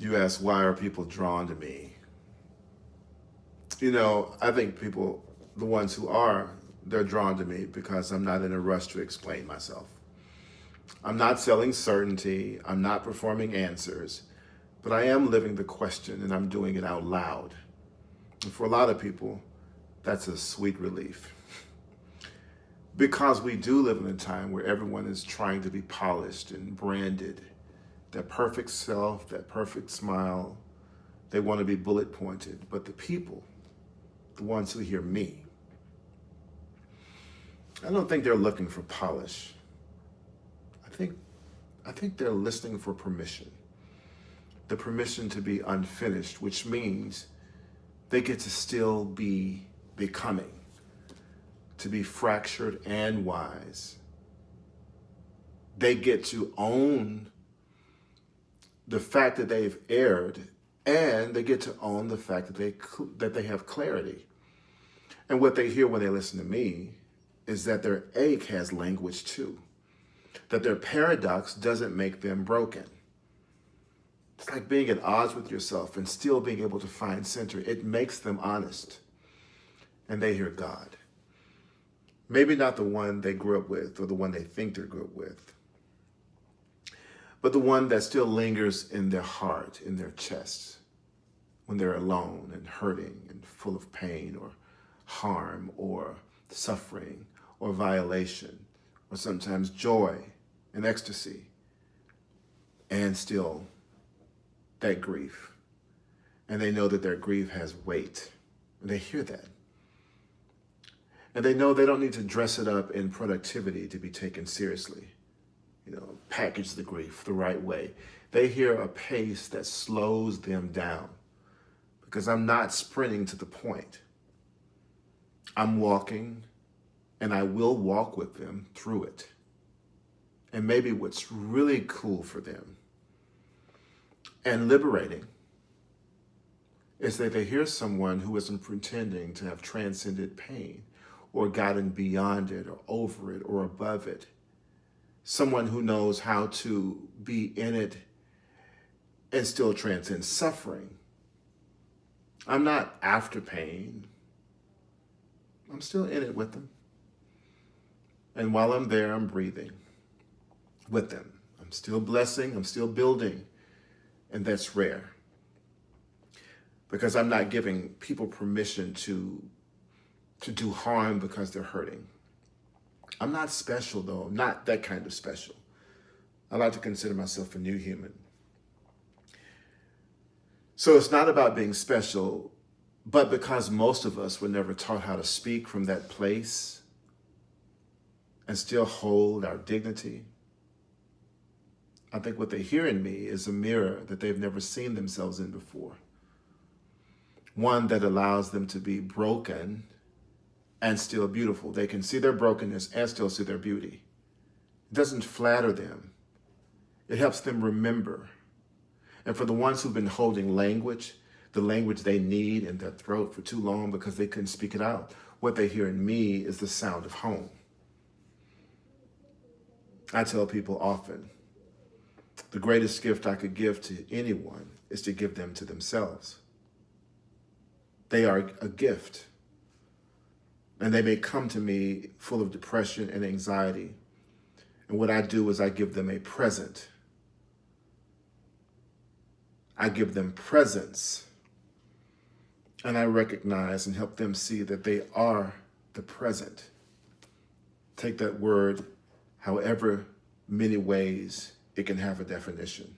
You ask, why are people drawn to me? You know, I think people, the ones who are, they're drawn to me because I'm not in a rush to explain myself. I'm not selling certainty. I'm not performing answers, but I am living the question and I'm doing it out loud. And for a lot of people, that's a sweet relief. Because we do live in a time where everyone is trying to be polished and branded. That perfect self, that perfect smile, they want to be bullet pointed. But the people, the ones who hear me, I don't think they're looking for polish. I think they're listening for permission. The permission to be unfinished, which means they get to still be becoming, to be fractured and wise. They get to own the fact that they've erred, and they get to own the fact that they have clarity. And what they hear when they listen to me is that their ache has language too, that their paradox doesn't make them broken. It's like being at odds with yourself and still being able to find center. It makes them honest, and they hear God. Maybe not the one they grew up with or the one they think they grew up with, but the one that still lingers in their heart, in their chest, when they're alone and hurting and full of pain or harm or suffering or violation or sometimes joy and ecstasy, and still that grief. And they know that their grief has weight, and they hear that. And they know they don't need to dress it up in productivity to be taken seriously. You know, package the grief the right way. They hear a pace that slows them down because I'm not sprinting to the point. I'm walking, and I will walk with them through it. And maybe what's really cool for them and liberating is that they hear someone who isn't pretending to have transcended pain or gotten beyond it or over it or above it. Someone who knows how to be in it and still transcend suffering. I'm not after pain. I'm still in it with them. And while I'm there, I'm breathing with them. I'm still blessing, I'm still building. And that's rare. Because I'm not giving people permission to do harm because they're hurting. I'm not special though, not that kind of special. I like to consider myself a new human. So it's not about being special, but because most of us were never taught how to speak from that place and still hold our dignity, I think what they hear in me is a mirror that they've never seen themselves in before. One that allows them to be broken and still beautiful. They can see their brokenness and still see their beauty. It doesn't flatter them. It helps them remember. And for the ones who've been holding language, the language they need in their throat for too long because they couldn't speak it out, what they hear in me is the sound of home. I tell people often, the greatest gift I could give to anyone is to give them to themselves. They are a gift. And they may come to me full of depression and anxiety. And what I do is I give them a present. I give them presence. And I recognize and help them see that they are the present. Take that word however many ways it can have a definition.